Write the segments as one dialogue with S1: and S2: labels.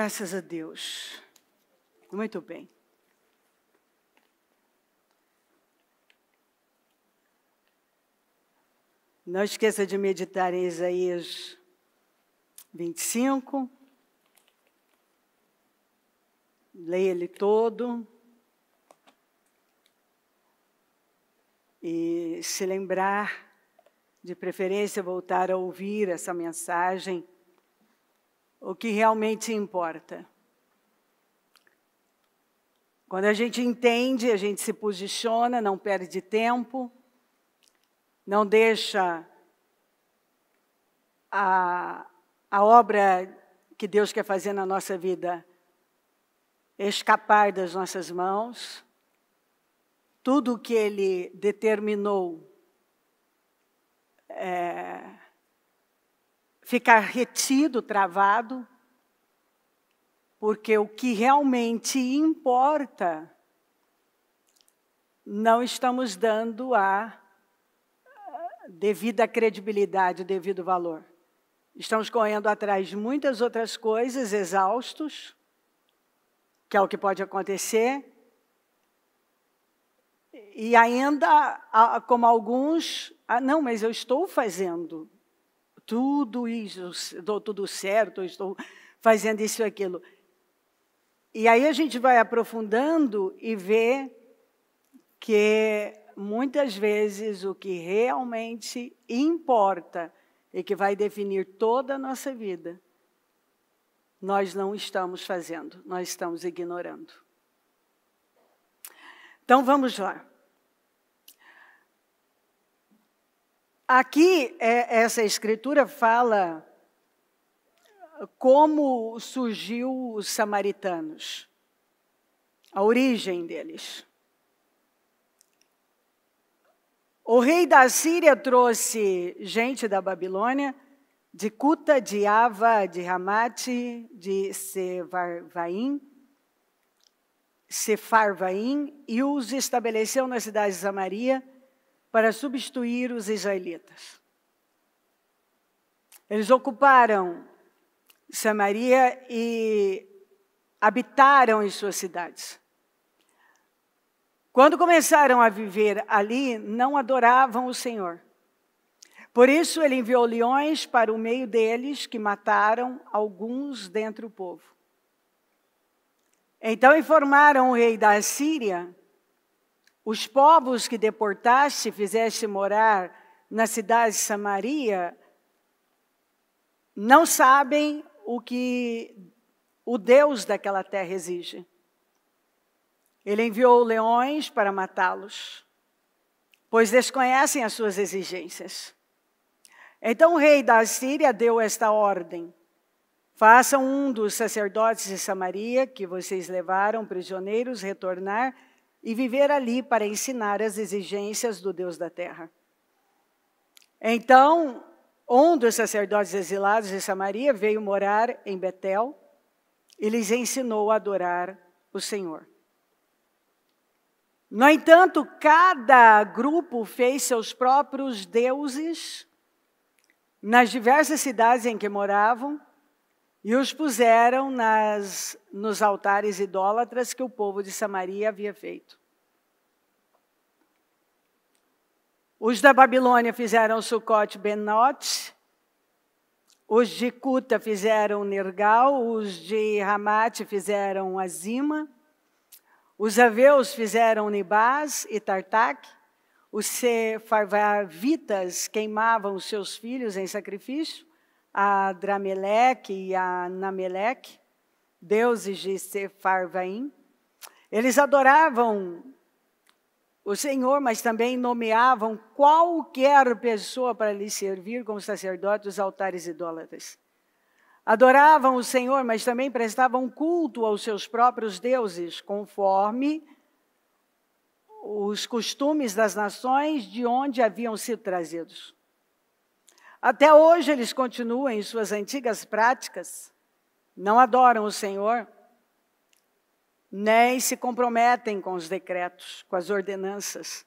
S1: Graças a Deus. Muito bem. Não esqueça de meditar em Isaías 25. Leia ele todo. E se lembrar, de preferência, voltar a ouvir essa mensagem, o que realmente importa. Quando a gente entende, a gente se posiciona, não perde tempo, não deixa a obra que Deus quer fazer na nossa vida escapar das nossas mãos. Tudo o que Ele determinou ficar retido, travado, porque o que realmente importa, não estamos dando a devida credibilidade, o devido valor. Estamos correndo atrás de muitas outras coisas, exaustos, que é o que pode acontecer, e ainda, como alguns, não, mas eu estou fazendo tudo isso, estou tudo certo, estou fazendo isso e aquilo. E aí a gente vai aprofundando e vê que muitas vezes o que realmente importa e que vai definir toda a nossa vida, nós não estamos fazendo, nós estamos ignorando. Então vamos lá. Aqui, essa escritura fala como surgiu os samaritanos, a origem deles. O rei da Síria trouxe gente da Babilônia, de Cuta, de Ava, de Ramate, de Sefarvaim, e os estabeleceu na cidade de Samaria para substituir os israelitas. Eles ocuparam Samaria e habitaram em suas cidades. Quando começaram a viver ali, não adoravam o Senhor. Por isso, ele enviou leões para o meio deles, que mataram alguns dentre o povo. Então informaram o rei da Assíria: os povos que deportaste e fizeste morar na cidade de Samaria não sabem o que o Deus daquela terra exige. Ele enviou leões para matá-los, pois desconhecem as suas exigências. Então o rei da Assíria deu esta ordem: façam um dos sacerdotes de Samaria, que vocês levaram prisioneiros, retornar e viver ali para ensinar as exigências do Deus da terra. Então, um dos sacerdotes exilados de Samaria veio morar em Betel e lhes ensinou a adorar o Senhor. No entanto, cada grupo fez seus próprios deuses nas diversas cidades em que moravam e os puseram nos altares idólatras que o povo de Samaria havia feito. Os da Babilônia fizeram Sucote Benote, os de Cuta fizeram Nergal, os de Ramate fizeram Azima, os aveus fizeram Nibás e Tartaque, os sefarvavitas queimavam os seus filhos em sacrifício, a Adrameleque e a Anameleque, deuses de Sefarvaim. Eles adoravam o Senhor, mas também nomeavam qualquer pessoa para lhe servir como sacerdote dos altares idólatras. Adoravam o Senhor, mas também prestavam culto aos seus próprios deuses, conforme os costumes das nações de onde haviam sido trazidos. Até hoje eles continuam em suas antigas práticas, não adoram o Senhor, nem se comprometem com os decretos, com as ordenanças,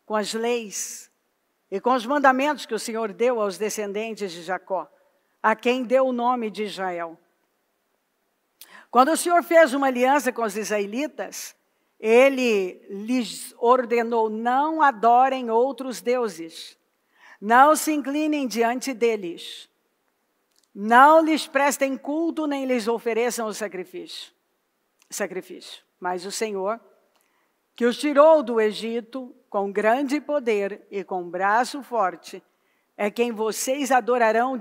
S1: com as leis e com os mandamentos que o Senhor deu aos descendentes de Jacó, a quem deu o nome de Israel. Quando o Senhor fez uma aliança com os israelitas, Ele lhes ordenou: não adorem outros deuses, não se inclinem diante deles, não lhes prestem culto, nem lhes ofereçam o sacrifício. Mas o Senhor, que os tirou do Egito com grande poder e com braço forte, é quem vocês adorarão.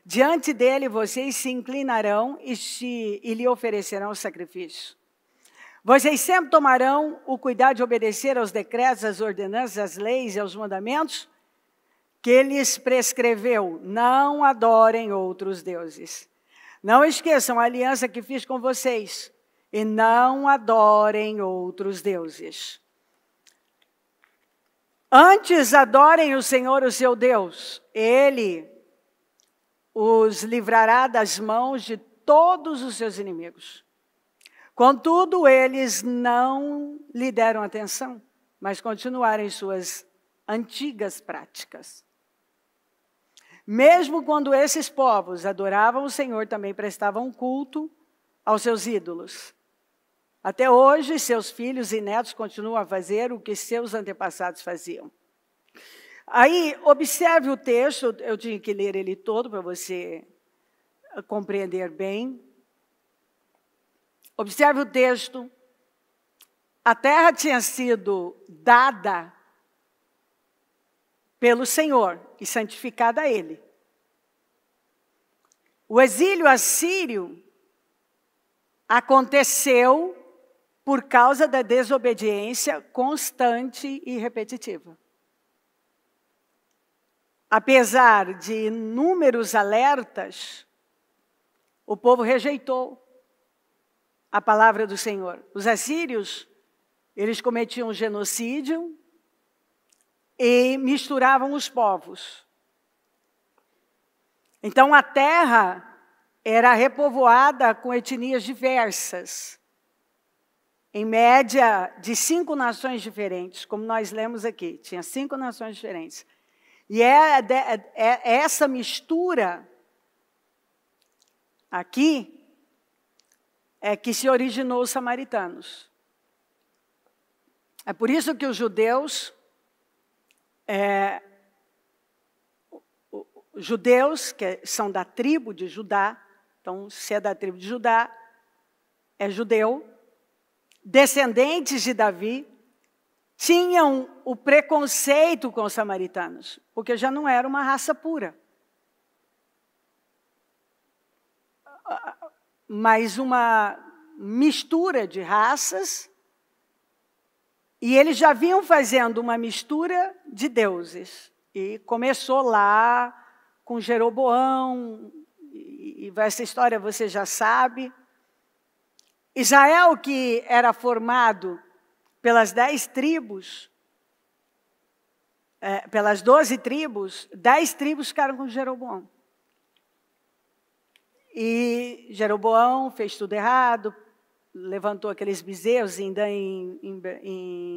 S1: Diante dele vocês se inclinarão e lhe oferecerão sacrifício. Vocês sempre tomarão o cuidado de obedecer aos decretos, às ordenanças, às leis e aos mandamentos que ele lhes prescreveu. Não adorem outros deuses. Não esqueçam a aliança que fiz com vocês. E não adorem outros deuses. Antes adorem o Senhor, o seu Deus. Ele os livrará das mãos de todos os seus inimigos. Contudo, eles não lhe deram atenção, mas continuaram em suas antigas práticas. Mesmo quando esses povos adoravam o Senhor, também prestavam culto aos seus ídolos. Até hoje, seus filhos e netos continuam a fazer o que seus antepassados faziam. Aí, observe o texto, eu tinha que ler ele todo para você compreender bem. Observe o texto. A terra tinha sido dada pelo Senhor e santificada a Ele. O exílio assírio aconteceu por causa da desobediência constante e repetitiva. Apesar de inúmeros alertas, o povo rejeitou a palavra do Senhor. Os assírios, eles cometiam genocídio e misturavam os povos. Então a terra era repovoada com etnias diversas, em média de 5 nações diferentes, como nós lemos aqui, tinha 5 nações diferentes. E essa mistura aqui é que se originou os samaritanos. É por isso que os judeus, que são da tribo de Judá, então se é da tribo de Judá, é judeu, descendentes de Davi, tinham o preconceito com os samaritanos, porque já não era uma raça pura. Mas uma mistura de raças, e eles já vinham fazendo uma mistura de deuses. E começou lá com Jeroboão, e essa história você já sabe. Israel, que era formado pelas 10 tribos, pelas 12 tribos, 10 tribos ficaram com Jeroboão. E Jeroboão fez tudo errado, levantou aqueles bezerros em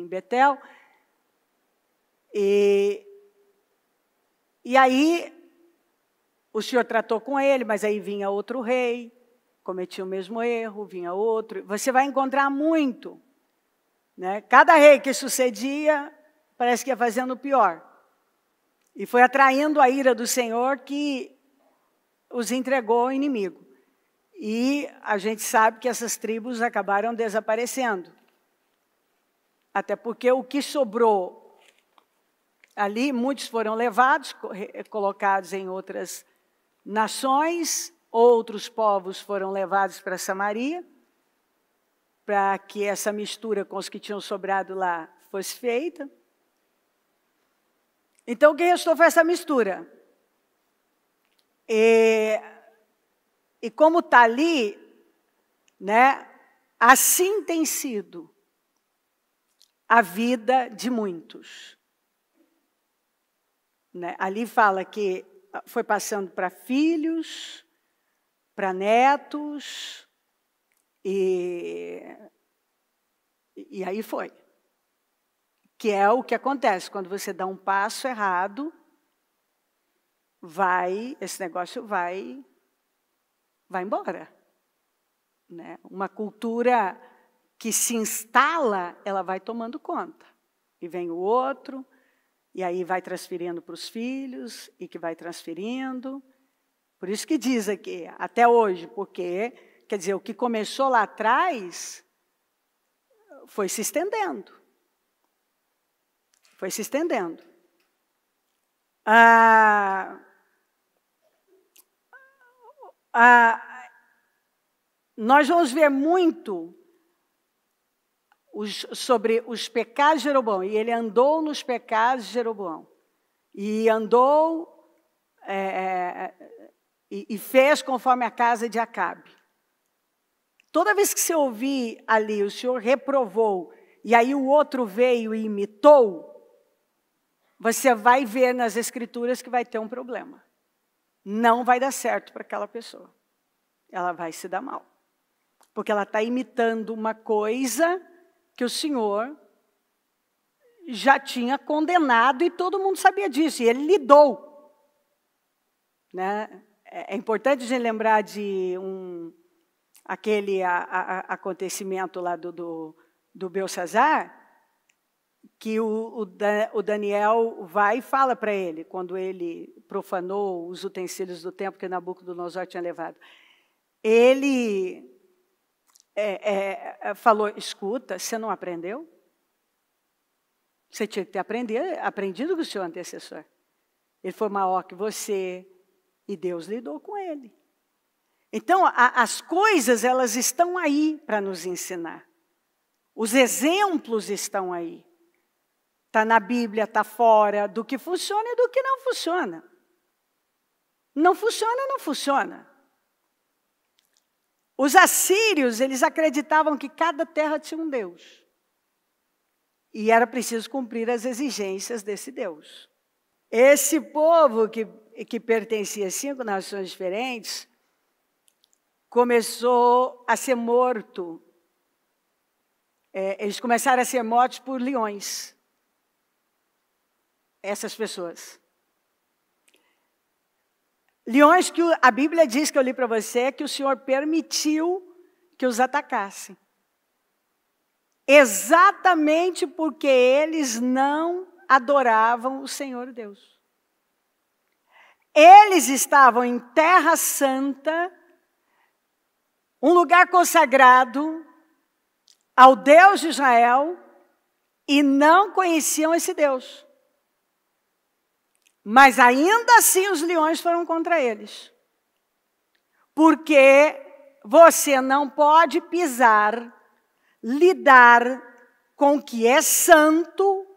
S1: Betel. E aí o Senhor tratou com ele, mas aí vinha outro rei, cometia o mesmo erro, vinha outro. Você vai encontrar muito, né? Cada rei que sucedia, parece que ia fazendo pior. E foi atraindo a ira do Senhor que os entregou ao inimigo. E a gente sabe que essas tribos acabaram desaparecendo. Até porque o que sobrou ali, muitos foram levados, colocados em outras nações, outros povos foram levados para Samaria, para que essa mistura com os que tinham sobrado lá fosse feita. Então, o que restou foi essa mistura. E como está ali, né, assim tem sido a vida de muitos. Né? Ali fala que foi passando para filhos, para netos, e aí foi. Que é o que acontece quando você dá um passo errado, esse negócio vai embora. né? Uma cultura que se instala, ela vai tomando conta. E vem o outro, e aí vai transferindo para os filhos, e que vai transferindo. Por isso que diz aqui, até hoje, porque, quer dizer, o que começou lá atrás foi se estendendo. Foi se estendendo. Nós vamos ver muito sobre os pecados de Jeroboão. E ele andou nos pecados de Jeroboão. E andou e fez conforme a casa de Acabe. Toda vez que você ouvir ali, o Senhor reprovou, e aí o outro veio e imitou, você vai ver nas Escrituras que vai ter um problema. Não vai dar certo para aquela pessoa. Ela vai se dar mal. Porque ela está imitando uma coisa que o Senhor já tinha condenado e todo mundo sabia disso. E ele lidou. Né? É importante a gente lembrar de aquele acontecimento lá do Belsazar, que o Daniel vai e fala para ele, quando ele profanou os utensílios do templo que Nabucodonosor tinha levado. Ele falou, escuta, você não aprendeu? Você tinha que ter aprendido com o seu antecessor. Ele foi maior que você e Deus lidou com ele. Então, as coisas, elas estão aí para nos ensinar. Os exemplos estão aí. Está na Bíblia, está fora, do que funciona e do que não funciona. Não funciona, não funciona. Os assírios, eles acreditavam que cada terra tinha um Deus. E era preciso cumprir as exigências desse Deus. Esse povo que pertencia a 5 nações diferentes, começou a ser morto. Eles começaram a ser mortos por leões. Essas pessoas. Leões que a Bíblia diz, que eu li para você, que o Senhor permitiu que os atacassem. Exatamente porque eles não adoravam o Senhor Deus. Eles estavam em Terra Santa, um lugar consagrado ao Deus de Israel, e não conheciam esse Deus. Mas ainda assim os leões foram contra eles. Porque você não pode pisar, lidar com o que é santo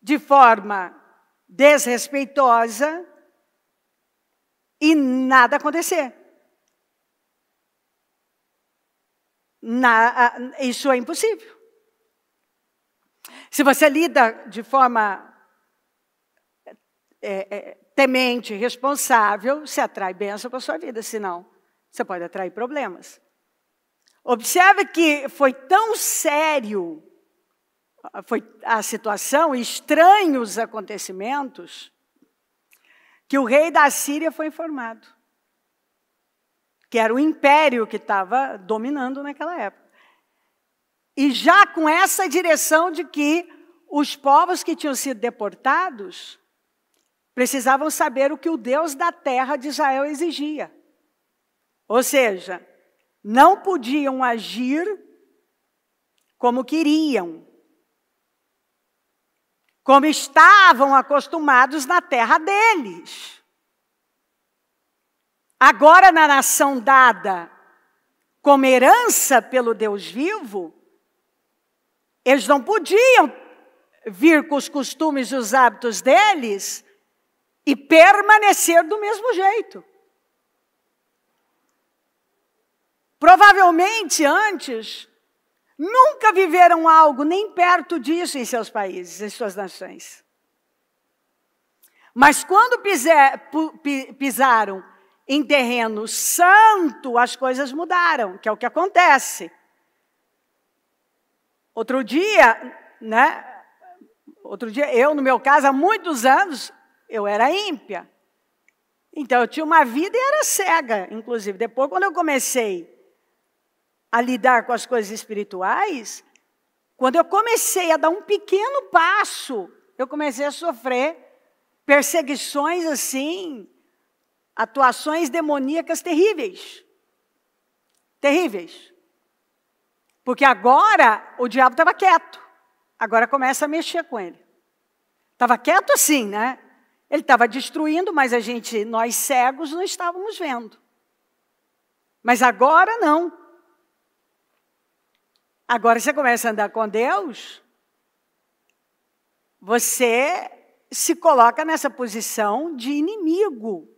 S1: de forma desrespeitosa e nada acontecer. Isso é impossível. Se você lida de forma temente, responsável, você atrai bênção para a sua vida, senão você pode atrair problemas. Observe que foi tão sério foi a situação, estranhos acontecimentos, que o rei da Síria foi informado, que era o império que estava dominando naquela época. E já com essa direção de que os povos que tinham sido deportados precisavam saber o que o Deus da terra de Israel exigia. Ou seja, não podiam agir como queriam, como estavam acostumados na terra deles. Agora, na nação dada como herança pelo Deus vivo, eles não podiam vir com os costumes e os hábitos deles e permanecer do mesmo jeito. Provavelmente antes, nunca viveram algo nem perto disso em seus países, em suas nações. Mas quando pisaram em terreno santo, as coisas mudaram, que é o que acontece. Outro dia, eu, no meu caso, há muitos anos, eu era ímpia. Então, eu tinha uma vida e era cega, inclusive. Depois, quando eu comecei a lidar com as coisas espirituais, quando eu comecei a dar um pequeno passo, eu comecei a sofrer perseguições assim, atuações demoníacas terríveis. Terríveis. Porque agora o diabo estava quieto. Agora começa a mexer com ele. Estava quieto assim, né? Ele estava destruindo, mas nós cegos não estávamos vendo. Mas agora não. Agora você começa a andar com Deus, você se coloca nessa posição de inimigo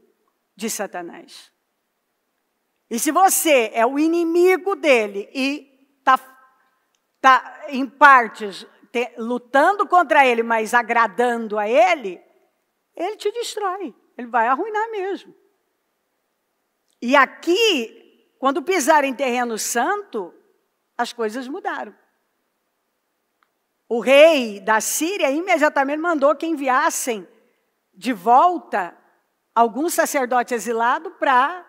S1: de Satanás. E se você é o inimigo dele e está em partes lutando contra ele, mas agradando a ele te destrói, ele vai arruinar mesmo. E aqui, quando pisar em terreno santo, as coisas mudaram. O rei da Síria imediatamente mandou que enviassem de volta alguns sacerdotes exilados para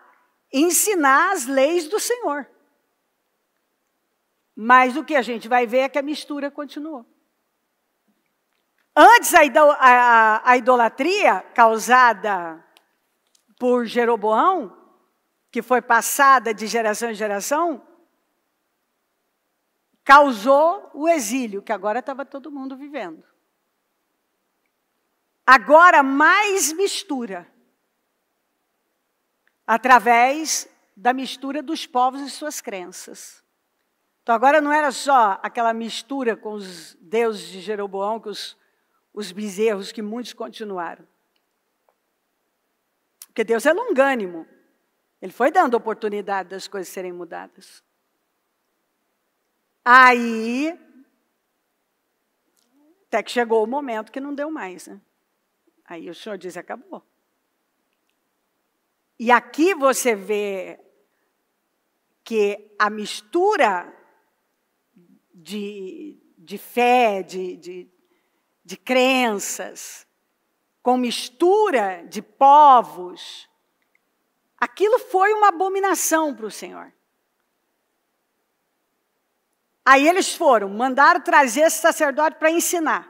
S1: ensinar as leis do Senhor. Mas o que a gente vai ver é que a mistura continuou. Antes, a idolatria causada por Jeroboão, que foi passada de geração em geração, causou o exílio, que agora estava todo mundo vivendo. Agora, mais mistura. Através da mistura dos povos e suas crenças. Então, agora não era só aquela mistura com os deuses de Jeroboão, com os bezerros que muitos continuaram. Porque Deus é longânimo. Ele foi dando oportunidade das coisas serem mudadas. Aí, até que chegou o momento que não deu mais, né? Aí o Senhor diz, acabou. E aqui você vê que a mistura de fé, de crenças, com mistura de povos, aquilo foi uma abominação para o Senhor. Aí eles mandaram trazer esse sacerdote para ensinar,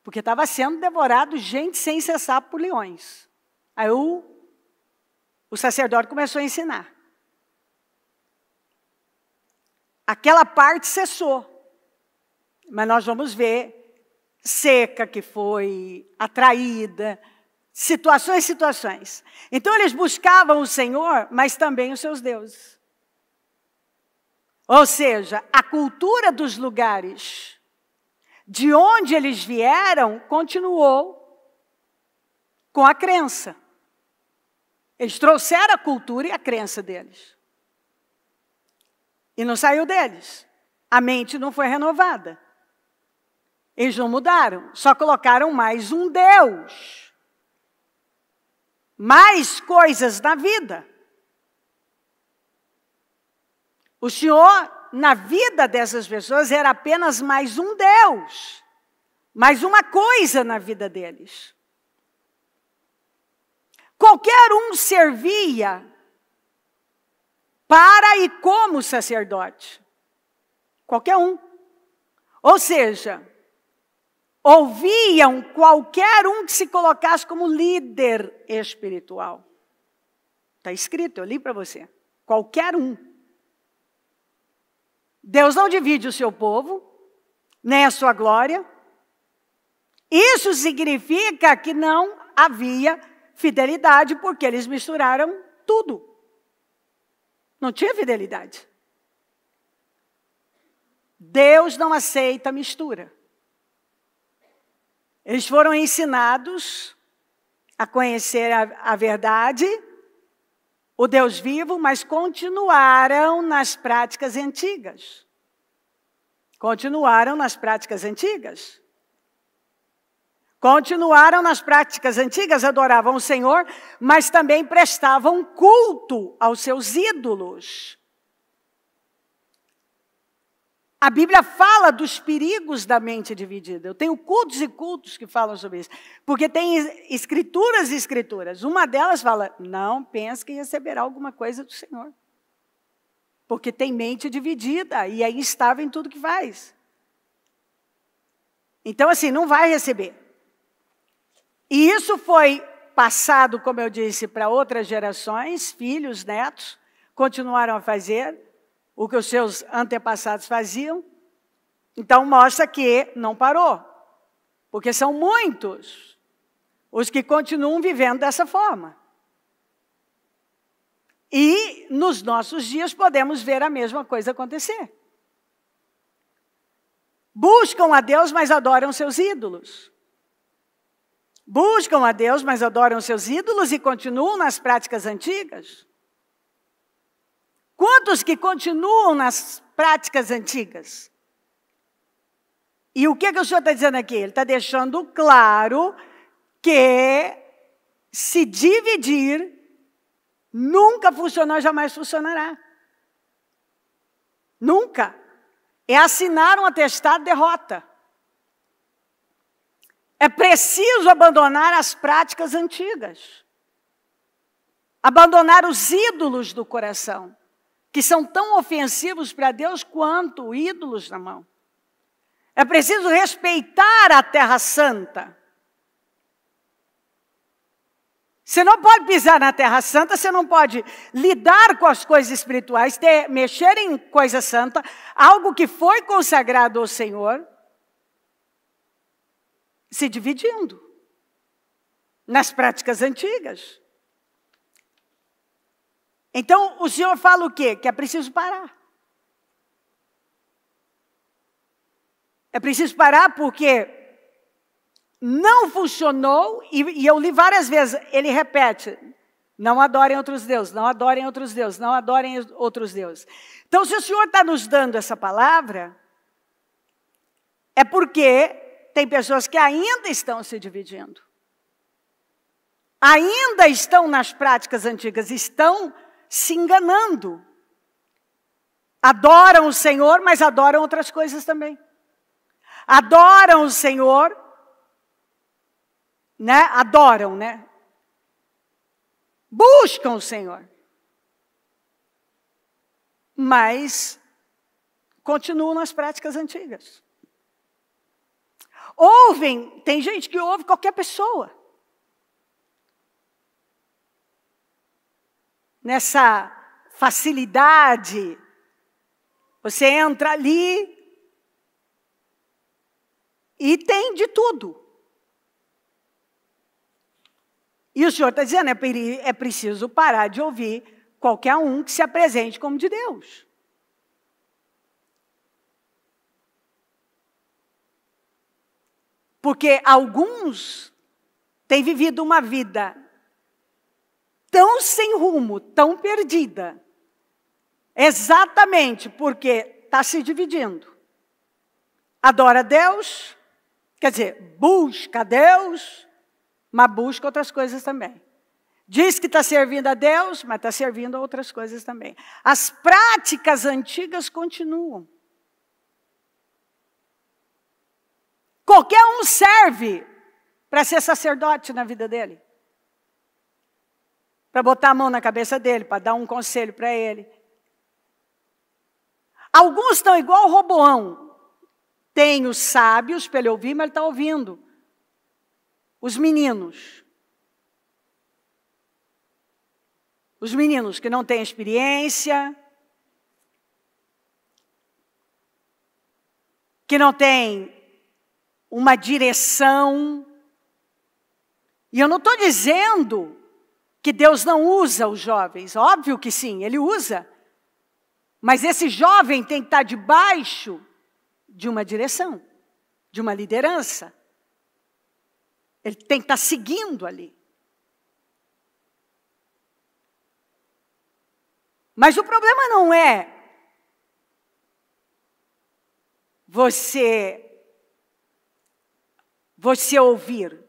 S1: porque estava sendo devorado gente sem cessar por leões. Aí o sacerdote começou a ensinar. Aquela parte cessou, mas nós vamos ver seca que foi atraída, situações. Então eles buscavam o Senhor, mas também os seus deuses. Ou seja, a cultura dos lugares de onde eles vieram continuou com a crença. Eles trouxeram a cultura e a crença deles. E não saiu deles. A mente não foi renovada. Eles não mudaram, só colocaram mais um Deus. Mais coisas na vida. O Senhor, na vida dessas pessoas, era apenas mais um Deus. Mais uma coisa na vida deles. Qualquer um servia para e como sacerdote. Qualquer um. Ou seja, ouviam qualquer um que se colocasse como líder espiritual. Está escrito, eu li para você. Qualquer um. Deus não divide o seu povo, nem a sua glória. Isso significa que não havia fidelidade, porque eles misturaram tudo. Não tinha fidelidade. Deus não aceita mistura. Eles foram ensinados a conhecer a verdade, o Deus vivo, mas continuaram nas práticas antigas. Continuaram nas práticas antigas. Continuaram nas práticas antigas, adoravam o Senhor, mas também prestavam culto aos seus ídolos. A Bíblia fala dos perigos da mente dividida. Eu tenho cultos e cultos que falam sobre isso. Porque tem escrituras e escrituras. Uma delas fala, não pense que receberá alguma coisa do Senhor. porque tem mente dividida e é instável em tudo que faz. Então, assim, não vai receber. E isso foi passado, como eu disse, para outras gerações, filhos, netos, continuaram a fazer o que os seus antepassados faziam. Então, mostra que não parou, porque são muitos os que continuam vivendo dessa forma. E nos nossos dias podemos ver a mesma coisa acontecer. Buscam a Deus, mas adoram seus ídolos. Buscam a Deus, mas adoram seus ídolos e continuam nas práticas antigas. Quantos que continuam nas práticas antigas? E o que o Senhor está dizendo aqui? Ele está deixando claro que se dividir nunca funcionou, jamais funcionará. Nunca. É assinar um atestado de derrota. É preciso abandonar as práticas antigas. Abandonar os ídolos do coração, que são tão ofensivos para Deus quanto ídolos na mão. É preciso respeitar a Terra Santa. Você não pode pisar na Terra Santa, você não pode lidar com as coisas espirituais, mexer em coisa santa, algo que foi consagrado ao Senhor, se dividindo nas práticas antigas. Então, o Senhor fala o quê? Que é preciso parar. É preciso parar porque não funcionou, e eu li várias vezes, ele repete, não adorem outros deuses, não adorem outros deuses, não adorem outros deuses. Então, se o Senhor está nos dando essa palavra, é porque tem pessoas que ainda estão se dividindo. Ainda estão nas práticas antigas, estão se enganando. Adoram o Senhor, mas adoram outras coisas também. Adoram o Senhor, né? Adoram, né? Buscam o Senhor. Mas continuam nas práticas antigas. Ouvem, tem gente que ouve qualquer pessoa. Nessa facilidade, você entra ali e tem de tudo. E o Senhor está dizendo, é preciso parar de ouvir qualquer um que se apresente como de Deus. Porque alguns têm vivido uma vida tão sem rumo, tão perdida, exatamente porque está se dividindo. Adora Deus, quer dizer, busca Deus, mas busca outras coisas também. Diz que está servindo a Deus, mas está servindo a outras coisas também. As práticas antigas continuam. Qualquer um serve para ser sacerdote na vida dele. Para botar a mão na cabeça dele, para dar um conselho para ele. Alguns estão igual o Roboão. Tem os sábios para ele ouvir, mas ele está ouvindo. Os meninos. Os meninos que não têm experiência, que não têm uma direção. E eu não estou dizendo que Deus não usa os jovens. Óbvio que sim, Ele usa. Mas esse jovem tem que estar debaixo de uma direção, de uma liderança. Ele tem que estar seguindo ali. Mas o problema não é você ouvir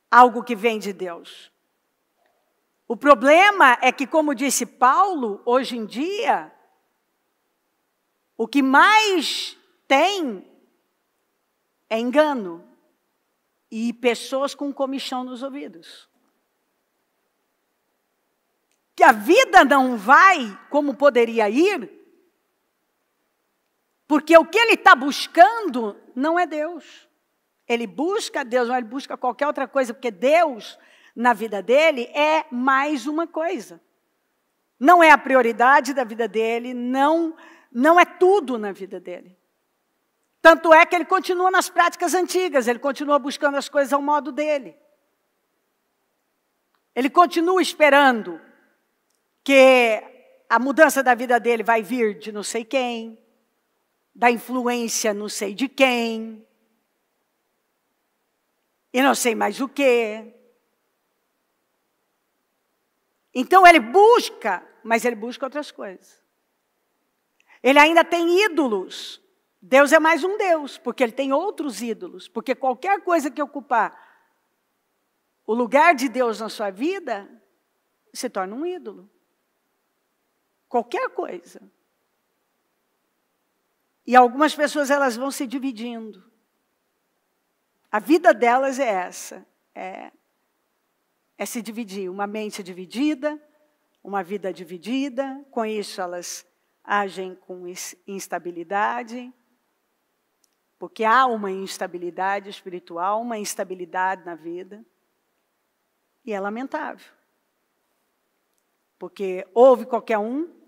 S1: algo que vem de Deus. O problema é que, como disse Paulo, hoje em dia, o que mais tem é engano e pessoas com comichão nos ouvidos. que a vida não vai como poderia ir, porque o que ele está buscando não é Deus. Ele busca Deus, mas ele busca qualquer outra coisa, porque Deus, na vida dele, é mais uma coisa. Não é a prioridade da vida dele, não é tudo na vida dele. Tanto é que ele continua nas práticas antigas, ele continua buscando as coisas ao modo dele. Ele continua esperando que a mudança da vida dele vai vir de não sei quem, da influência não sei de quem, e não sei mais o quê. Então ele busca, mas ele busca outras coisas. Ele ainda tem ídolos. Deus é mais um Deus, porque ele tem outros ídolos. Porque qualquer coisa que ocupar o lugar de Deus na sua vida, se torna um ídolo. Qualquer coisa. E algumas pessoas, elas vão se dividindo. A vida delas é essa. É se dividir. Uma mente dividida, uma vida dividida. Com isso, elas agem com instabilidade. Porque há uma instabilidade espiritual, uma instabilidade na vida. E é lamentável. Porque houve qualquer um.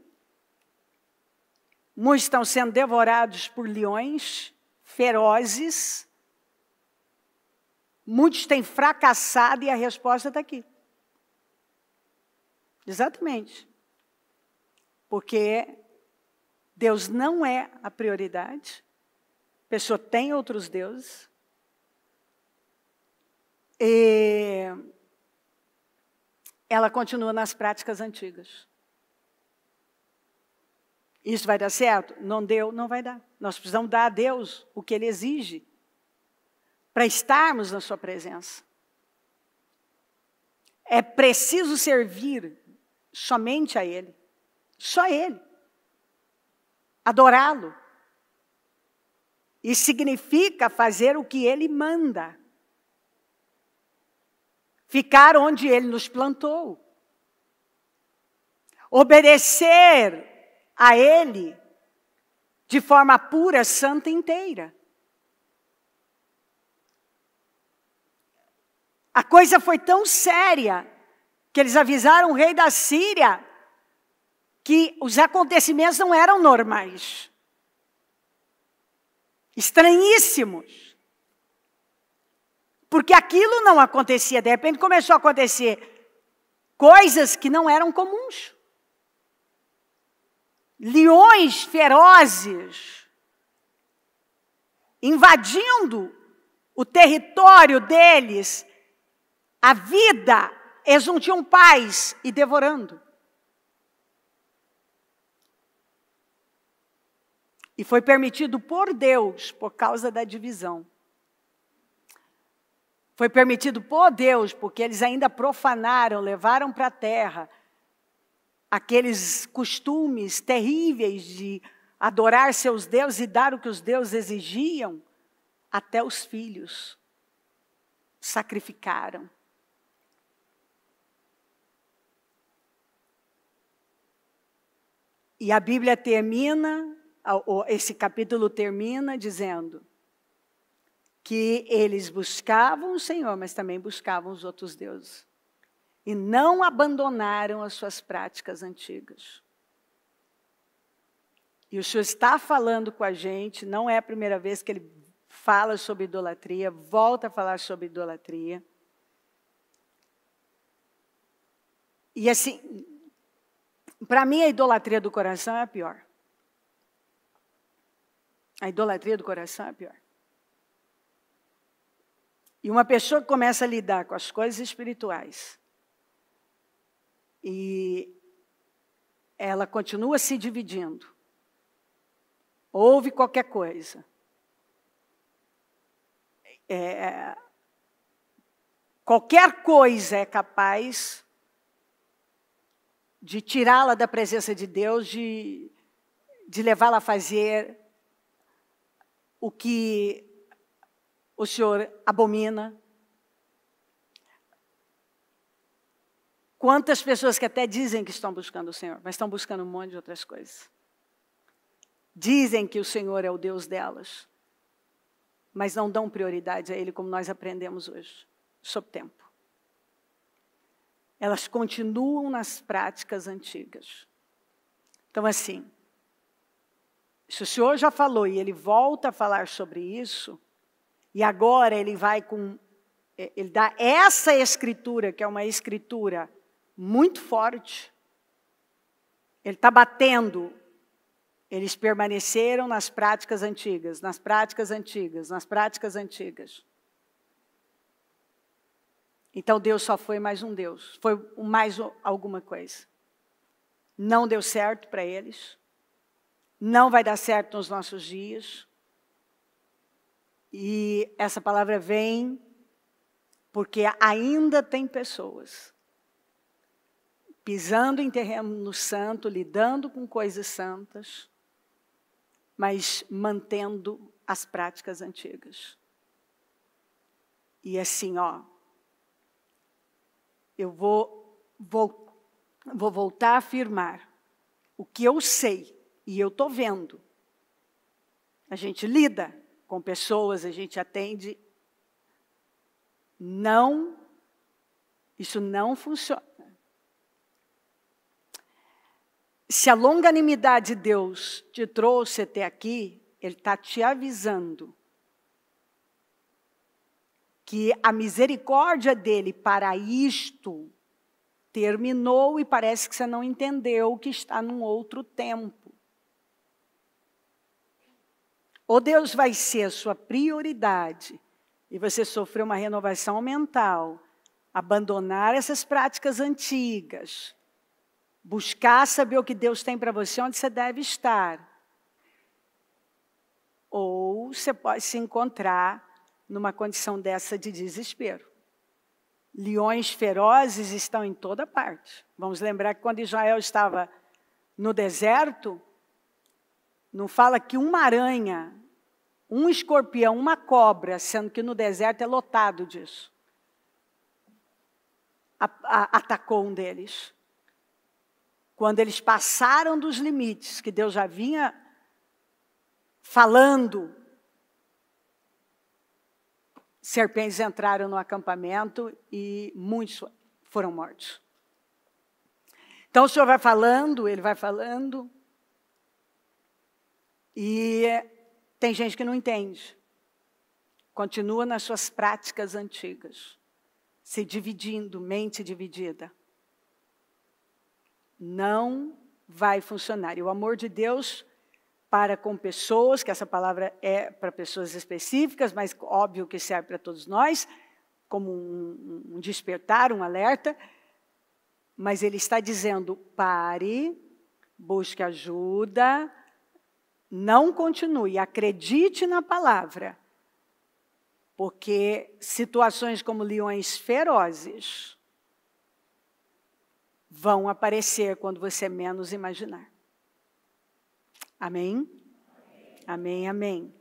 S1: Muitos estão sendo devorados por leões ferozes. Muitos têm fracassado e a resposta está aqui. Exatamente. Porque Deus não é a prioridade. A pessoa tem outros deuses. E ela continua nas práticas antigas. Isso vai dar certo? Não deu, não vai dar. Nós precisamos dar a Deus o que Ele exige para estarmos na sua presença. É preciso servir somente a Ele. Só Ele. Adorá-lo. Isso significa fazer o que Ele manda. Ficar onde Ele nos plantou. Obedecer a Ele de forma pura, santa e inteira. A coisa foi tão séria que eles avisaram o rei da Síria que os acontecimentos não eram normais. Estranhíssimos. Porque aquilo não acontecia. De repente começou a acontecer coisas que não eram comuns. Leões ferozes invadindo o território deles, a vida, eles não tinham paz e devorando. E foi permitido por Deus, por causa da divisão. Foi permitido por Deus, porque eles ainda profanaram, levaram para a terra aqueles costumes terríveis de adorar seus deuses e dar o que os deuses exigiam, até os filhos sacrificaram. E a Bíblia termina, esse capítulo termina dizendo que eles buscavam o Senhor, mas também buscavam os outros deuses. E não abandonaram as suas práticas antigas. E o Senhor está falando com a gente, não é a primeira vez que Ele fala sobre idolatria, volta a falar sobre idolatria. E assim, para mim a idolatria do coração é a pior. A idolatria do coração é a pior. E uma pessoa que começa a lidar com as coisas espirituais, e ela continua se dividindo, ouve qualquer coisa, qualquer coisa é capaz de tirá-la da presença de Deus, de levá-la a fazer o que o Senhor abomina. Quantas pessoas que até dizem que estão buscando o Senhor, mas estão buscando um monte de outras coisas. Dizem que o Senhor é o Deus delas, mas não dão prioridade a Ele, como nós aprendemos hoje, sobre tempo. Elas continuam nas práticas antigas. Então, assim, se o Senhor já falou e Ele volta a falar sobre isso, e agora Ele Ele dá essa escritura, que é uma escritura muito forte, Ele está batendo. Eles permaneceram nas práticas antigas, nas práticas antigas, nas práticas antigas. Então Deus só foi mais um Deus, foi mais alguma coisa. Não deu certo para eles, não vai dar certo nos nossos dias. E essa palavra vem porque ainda tem pessoas pisando em terreno santo, lidando com coisas santas, mas mantendo as práticas antigas. E assim, eu vou voltar a afirmar o que eu sei e eu estou vendo. A gente lida com pessoas, a gente atende. Isso não funciona. Se a longanimidade de Deus te trouxe até aqui, Ele está te avisando que a misericórdia dEle para isto terminou e parece que você não entendeu que está num outro tempo. Ou Deus vai ser a sua prioridade e você sofreu uma renovação mental, abandonar essas práticas antigas, buscar saber o que Deus tem para você, onde você deve estar. Ou você pode se encontrar numa condição dessa de desespero. Leões ferozes estão em toda parte. Vamos lembrar que quando Israel estava no deserto, não fala que uma aranha, um escorpião, uma cobra, sendo que no deserto é lotado disso, atacou um deles. Quando eles passaram dos limites que Deus já vinha falando, serpentes entraram no acampamento e muitos foram mortos. Então o Senhor vai falando, Ele vai falando, e tem gente que não entende. Continua nas suas práticas antigas, se dividindo, mente dividida. Não vai funcionar. E o amor de Deus para com pessoas, que essa palavra é para pessoas específicas, mas óbvio que serve para todos nós, como um despertar, um alerta, mas Ele está dizendo, pare, busque ajuda, não continue, acredite na palavra, porque situações como leões ferozes vão aparecer quando você menos imaginar. Amém? Amém, amém.